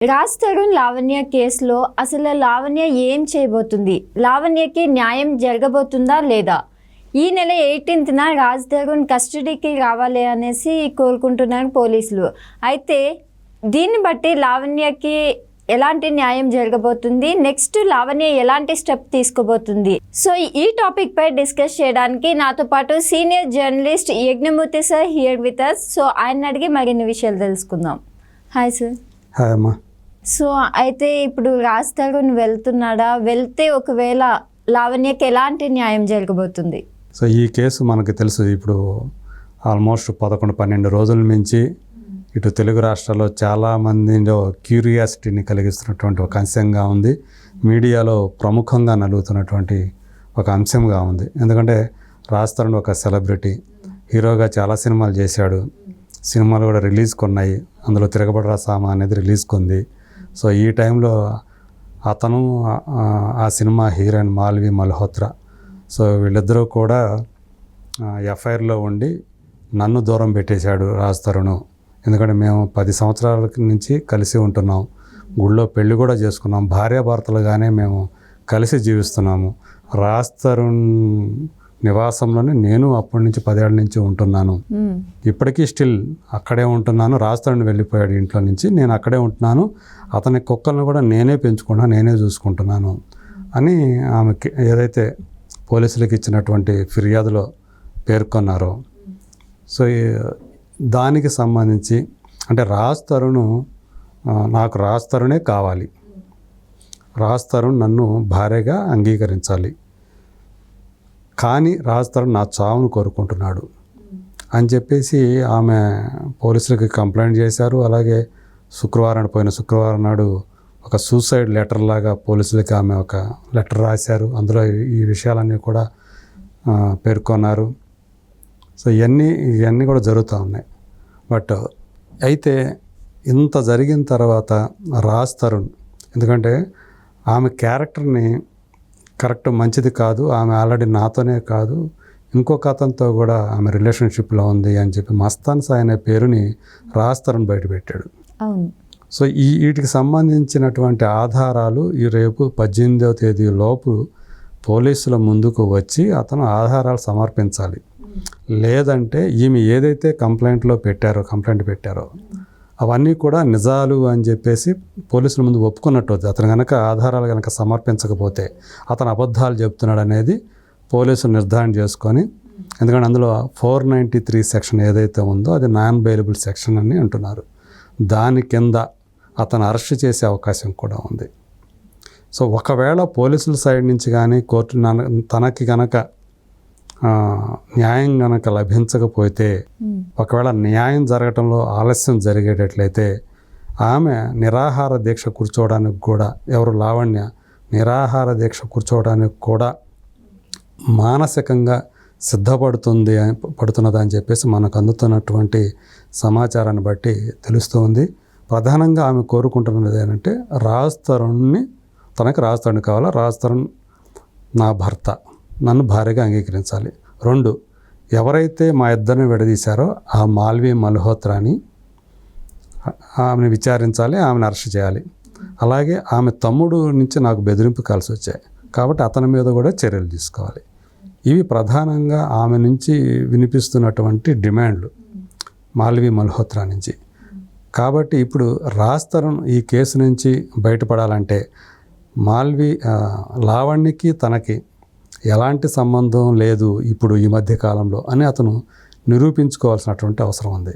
రాజ్ తరుణ్ లావణ్య కేసులో అసలు లావణ్య ఏం చేయబోతుంది? లావణ్యకి న్యాయం జరగబోతుందా లేదా? ఈ నెల 18న రాజ్ తరుణ్ కస్టడీకి రావాలి అనేసి కోరుకుంటున్నారు పోలీసులు. అయితే దీన్ని బట్టి లావణ్యకి ఎలాంటి న్యాయం జరగబోతుంది, నెక్స్ట్ లావణ్య ఎలాంటి స్టెప్ తీసుకోబోతుంది? సో ఈ టాపిక్ పై డిస్కస్ చేయడానికి నాతో పాటు senior journalist Yagnamurthy sir here with us. So ఆయన అడిగి మరిన్ని విషయాలు తెలుసుకుందాం. Hi sir. హాయ్ అమ్మా. సో అయితే ఇప్పుడు రాజ్ తరుణ్ వెళ్తున్నాడా? వెళ్తే ఒకవేళ లావణ్యకి ఎలాంటి న్యాయం జరగబోతుంది? సో ఈ కేసు మనకు తెలుసు, ఇప్పుడు ఆల్మోస్ట్ 11-12 రోజుల నుంచి ఇటు తెలుగు రాష్ట్రాల్లో చాలామందిలో క్యూరియాసిటీని కలిగిస్తున్నటువంటి ఒక అంశంగా ఉంది. మీడియాలో ప్రముఖంగా నలుగుతున్నటువంటి ఒక అంశంగా ఉంది. ఎందుకంటే రాజ్ తరుణ్ ఒక సెలబ్రిటీ, హీరోగా చాలా సినిమాలు చేశాడు. సినిమాలు కూడా రిలీజ్కి ఉన్నాయి. అందులో తిరగబడరా సామా అనేది రిలీజ్కి ఉంది. సో ఈ టైంలో అతను ఆ cinema heroine Malvi Malhotra, so వీళ్ళిద్దరూ కూడా ఎఫ్ఐఆర్లో ఉండి నన్ను దూరం పెట్టేశాడు రాజ్ తరుణ్. ఎందుకంటే మేము 10 సంవత్సరాల నుంచి కలిసి ఉంటున్నాం, గుళ్ళో పెళ్లి కూడా చేసుకున్నాం, భార్యాభర్తలుగానే మేము కలిసి జీవిస్తున్నాము. రాజ్ తరుణ్ నివాసంలోనే నేను అప్పటి నుంచి 10 ఏళ్ళ నుంచి ఉంటున్నాను. ఇప్పటికీ స్టిల్ అక్కడే ఉంటున్నాను. రాజ్ తరుణ్ వెళ్ళిపోయాడు ఇంట్లో నుంచి, నేను అక్కడే ఉంటున్నాను. అతని కుక్కలను కూడా నేనే పెంచుకుంటున్నాను, నేనే చూసుకుంటున్నాను అని ఆమెకి ఏదైతే పోలీసులకు ఇచ్చినటువంటి ఫిర్యాదులో పేర్కొన్నారో, సో దానికి సంబంధించి అంటే రాజ్ తరుణ్, నాకు రాజ్ తరుణే కావాలి, రాజ్ తరుణ్ నన్ను భార్యగా అంగీకరించాలి, కానీ రాజ్ తరుణ్ నా చావును కోరుకుంటున్నాడు అని చెప్పేసి ఆమె పోలీసులకి కంప్లైంట్ చేశారు. అలాగే పోయిన శుక్రవారం నాడు ఒక సూసైడ్ లెటర్ లాగా పోలీసులకి ఆమె ఒక లెటర్ రాశారు. అందులో ఈ విషయాలన్నీ కూడా పేర్కొన్నారు. సో ఇవన్నీ కూడా జరుగుతూ ఉన్నాయి. బట్ అయితే ఇంత జరిగిన తర్వాత రాజ్ తరుణ్, ఎందుకంటే ఆమె క్యారెక్టర్ని కరెక్ట్ మంచిది కాదు, ఆమె ఆల్రెడీ నాతోనే కాదు ఇంకొక అతనితో కూడా ఆమె రిలేషన్షిప్లో ఉంది అని చెప్పి మస్తాన్ సాయి అనే పేరుని రాజ్ తరుణ్ బయటపెట్టాడు. సో వీటికి సంబంధించినటువంటి ఆధారాలు ఈ రేపు 18వ తేదీ లోపు పోలీసుల ముందుకు వచ్చి అతను ఆధారాలు సమర్పించాలి. లేదంటే ఈమె ఏదైతే కంప్లైంట్ పెట్టారో అవన్నీ కూడా నిజాలు అని చెప్పేసి పోలీసుల ముందు ఒప్పుకున్నట్టు అవుతుంది. అతను కనుక ఆధారాలు కనుక సమర్పించకపోతే అతను అబద్ధాలు చెప్తున్నాడు అనేది పోలీసులు నిర్ధారణ చేసుకొని, ఎందుకంటే అందులో 493 సెక్షన్ ఏదైతే ఉందో అది నాన్ బెయిలబుల్ సెక్షన్ అని అంటున్నారు. దాని కింద అతను అరెస్ట్ చేసే అవకాశం కూడా ఉంది. సో ఒకవేళ పోలీసుల సైడ్ నుంచి కానీ కోర్టు తనకి కనుక న్యాయం కనుక లభించకపోతే, ఒకవేళ న్యాయం జరగటంలో ఆలస్యం జరిగేటట్లయితే ఆమె నిరాహార దీక్ష కూర్చోవడానికి కూడా, లావణ్య నిరాహార దీక్ష కూర్చోవడానికి కూడా మానసికంగా పడుతున్నదని చెప్పేసి మనకు అందుతున్నటువంటి సమాచారాన్ని బట్టి తెలుస్తుంది. ప్రధానంగా ఆమె కోరుకుంటున్నది ఏంటంటే రాజ్ తరుణ్ని, తనకు రాజ్ తరుణ్ కావాలా, రాజ్ తరుణ్ నా భర్త, నన్ను భార్యగా అంగీకరించాలి. 2, ఎవరైతే మా ఇద్దరిని విడదీశారో ఆ మాల్వి మల్హోత్రాని ఆమెను విచారించాలి, ఆమెను అరెస్ట్ చేయాలి. అలాగే ఆమె తమ్ముడు నుంచి నాకు బెదిరింపు కాల్సి వచ్చాయి కాబట్టి అతని మీద కూడా చర్యలు తీసుకోవాలి. ఇవి ప్రధానంగా ఆమె నుంచి వినిపిస్తున్నటువంటి డిమాండ్లు మాల్వి మల్హోత్రా నుంచి. కాబట్టి ఇప్పుడు రాజ్ తరుణ్ ఈ కేసు నుంచి బయటపడాలంటే లావణ్యకి తనకి ఎలాంటి సంబంధం లేదు ఇప్పుడు ఈ మధ్య కాలంలో అని అతను నిరూపించుకోవాల్సినటువంటి అవసరం ఉంది.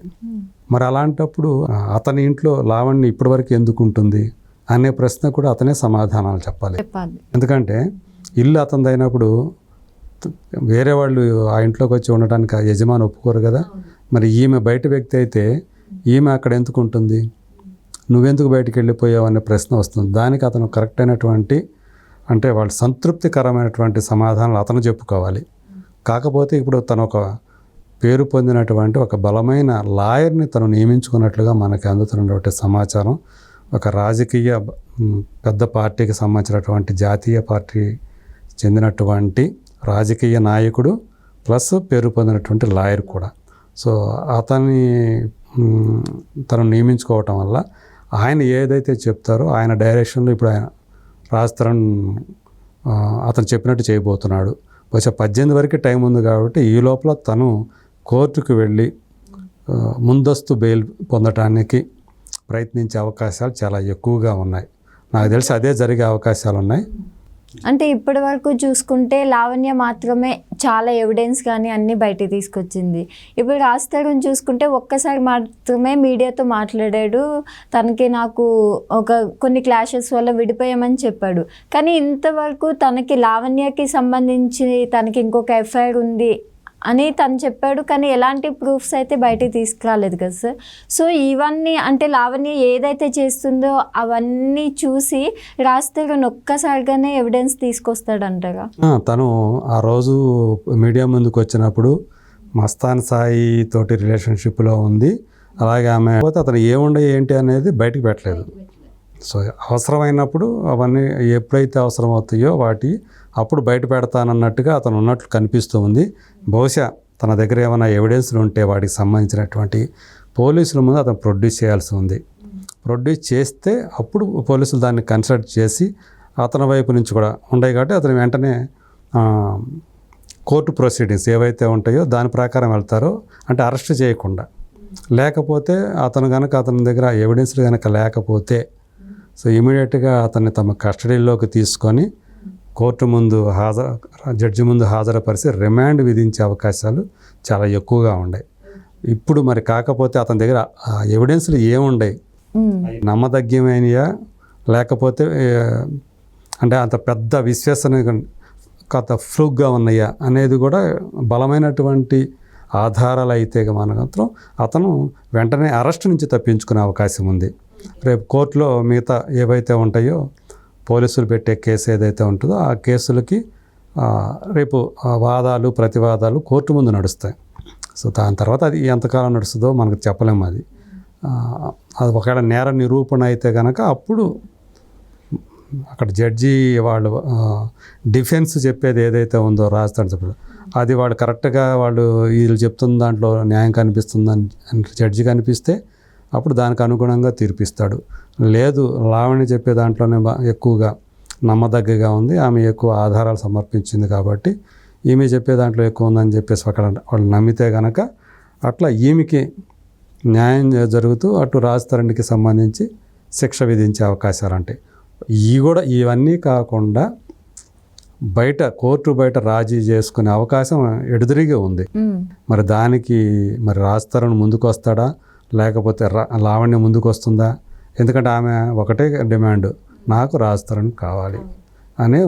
మరి అలాంటప్పుడు అతని ఇంట్లో లావణ్య ఇప్పటివరకు ఎందుకు ఉంటుంది అనే ప్రశ్న కూడా అతనే సమాధానాలు చెప్పాలి. ఎందుకంటే ఇల్లు అతనిదైనప్పుడు వేరే వాళ్ళు ఆ ఇంట్లోకి వచ్చి ఉండటానికి ఆ యజమాని ఒప్పుకోరు కదా. మరి ఈమె బయట వ్యక్తి అయితే ఈమె అక్కడ ఎందుకు ఉంటుంది, నువ్వెందుకు బయటికి వెళ్ళిపోయావు అనే ప్రశ్న వస్తుంది. దానికి అతను కరెక్ట్ అయినటువంటి, అంటే వాళ్ళు సంతృప్తికరమైనటువంటి సమాధానాలు అతను చెప్పుకోవాలి. కాకపోతే ఇప్పుడు తను ఒక పేరు పొందినటువంటి ఒక బలమైన లాయర్ని తను నియమించుకున్నట్లుగా మనకి అందుతున్నటువంటి సమాచారం. ఒక రాజకీయ పెద్ద పార్టీకి సంబంధించినటువంటి జాతీయ పార్టీ చెందినటువంటి రాజకీయ నాయకుడు ప్లస్ పేరు పొందినటువంటి లాయర్ కూడా. సో తను నియమించుకోవటం వల్ల ఆయన ఏదైతే చెప్తారో ఆయన డైరెక్షన్లో ఇప్పుడు ఆయన రాజ్ తరుణ్ అతను చెప్పినట్టు చేయబోతున్నాడు. బహుశా 18 వరకు టైం ఉంది కాబట్టి ఈ లోపల తను కోర్టుకు వెళ్ళి ముందస్తు బెయిల్ పొందటానికి ప్రయత్నించే అవకాశాలు చాలా ఎక్కువగా ఉన్నాయి. నాకు తెలిసి అదే జరిగే అవకాశాలు ఉన్నాయి. అంటే ఇప్పటి వరకు చూసుకుంటే లావణ్య మాత్రమే చాలా ఎవిడెన్స్ కానీ అన్నీ బయటికి తీసుకొచ్చింది. ఇప్పుడు రాజ్ తరుణ్ చూసుకుంటే ఒక్కసారి మాత్రమే మీడియాతో మాట్లాడాడు. నాకు కొన్ని క్లాషెస్ వల్ల విడిపోయామని చెప్పాడు. కానీ ఇంతవరకు తనకి లావణ్యకి సంబంధించి తనకి ఇంకొక ఎఫ్ఐఆర్ ఉంది అని తను చెప్పాడు. కానీ ఎలాంటి ప్రూఫ్స్ అయితే బయటికి తీసుకురాలేదు కదా సార్. సో ఇవన్నీ అంటే లావణ్య ఏదైతే చేస్తుందో అవన్నీ చూసి రాజ్ తరుణ్ ఒక్కసారిగానే ఎవిడెన్స్ తీసుకొస్తాడంటారా? తను ఆ రోజు మీడియా ముందుకు వచ్చినప్పుడు మస్తాన్ సాయి తోటి రిలేషన్షిప్లో ఉంది. అలాగే ఆమె అతను ఏముండే ఏంటి అనేది బయటికి పెట్టలేదు. సో అవసరమైనప్పుడు అవన్నీ ఎప్పుడైతే అవసరం అవుతాయో అప్పుడు బయట పెడతానన్నట్టుగా అతను ఉన్నట్లు కనిపిస్తూ ఉంది. బహుశా తన దగ్గర ఏమైనా ఎవిడెన్స్లు ఉంటే వాటికి సంబంధించినటువంటి పోలీసుల ముందు అతను ప్రొడ్యూస్ చేయాల్సి ఉంది. ప్రొడ్యూస్ చేస్తే అప్పుడు పోలీసులు దాన్ని కన్సల్ట్ చేసి అతని వైపు నుంచి కూడా ఉంటాయి కాబట్టి అతను వెంటనే కోర్టు ప్రొసీడింగ్స్ ఏవైతే ఉంటాయో దాని ప్రకారం వెళ్తారో, అంటే అరెస్ట్ చేయకుండా. లేకపోతే అతను దగ్గర ఎవిడెన్స్లు కనుక లేకపోతే సో ఇమీడియట్గా అతన్ని తమ కస్టడీలోకి తీసుకొని జడ్జి ముందు హాజరుపరిచి రిమాండ్ విధించే అవకాశాలు చాలా ఎక్కువగా ఉన్నాయి. ఇప్పుడు మరి కాకపోతే అతని దగ్గర ఎవిడెన్స్లు ఏముండయి, నమ్మదగ్గమైనయా లేకపోతే అంటే అంత పెద్ద విశ్వసనీయ కథ ఫ్రూగ్గా ఉన్నాయా అనేది కూడా బలమైనటువంటి ఆధారాలు అయితే మాత్రం అతను వెంటనే అరెస్ట్ నుంచి తప్పించుకునే అవకాశం ఉంది. రేపు కోర్టులో మిగతా ఏవైతే ఉంటాయో పోలీసులు పెట్టే కేసు ఏదైతే ఉంటుందో ఆ కేసులకి రేపు వాదాలు ప్రతివాదాలు కోర్టు ముందు నడుస్తాయి. సో దాని తర్వాత అది ఎంతకాలం నడుస్తుందో మనకు చెప్పలేము. అది ఒకవేళ నేర నిరూపణ అయితే కనుక అప్పుడు అక్కడ జడ్జి వాళ్ళు డిఫెన్స్ చెప్పేది ఏదైతే ఉందో రాజ్ తరుణ్ చెప్పారు అది వాడు కరెక్ట్గా వీళ్ళు చెప్తున్న దాంట్లో న్యాయం కనిపిస్తుందని జడ్జి కనిపిస్తే అప్పుడు దానికి అనుగుణంగా తీర్పిస్తాడు. లేదు లావణ్య చెప్పే దాంట్లోనే ఎక్కువగా నమ్మదగ్గగా ఉంది, ఆమె ఎక్కువ ఆధారాలు సమర్పించింది కాబట్టి ఈమె చెప్పే దాంట్లో ఎక్కువ ఉందని చెప్పేసి అక్కడ వాళ్ళు నమ్మితే కనుక అట్లా ఈమెకి న్యాయం జరుగుతూ అటు రాజ్ తరుణ్కి సంబంధించి శిక్ష విధించే అవకాశాలు ఉంటాయి. ఇవన్నీ కాకుండా కోర్టు బయట రాజీ చేసుకునే అవకాశం ఎదురుగా ఉంది. మరి దానికి రాజ్ తరుణ్ ముందుకు వస్తాడా లేకపోతే లావణ్య ముందుకు వస్తుందా? ఎందుకంటే ఆమె ఒకటే డిమాండ్, నాకు రాజ్ తరుణ్ కావాలి అని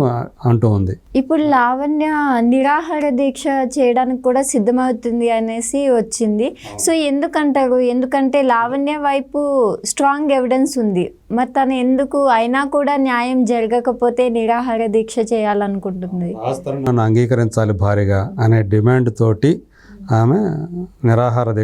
అంటూ ఉంది. ఇప్పుడు లావణ్య నిరాహార దీక్ష చేయడానికి కూడా సిద్ధమవుతుంది అనేసి వచ్చింది. సో ఎందుకంటారు? ఎందుకంటే లావణ్య వైపు స్ట్రాంగ్ ఎవిడెన్స్ ఉంది. మరి తను ఎందుకు అయినా కూడా న్యాయం జరగకపోతే నిరాహార దీక్ష చేయాలనుకుంటుంది? రాజ్ తరుణ్ నన్ను అంగీకరించాలి భారీగా అనే డిమాండ్ తోటి ఆమె నిరాహార దీక్ష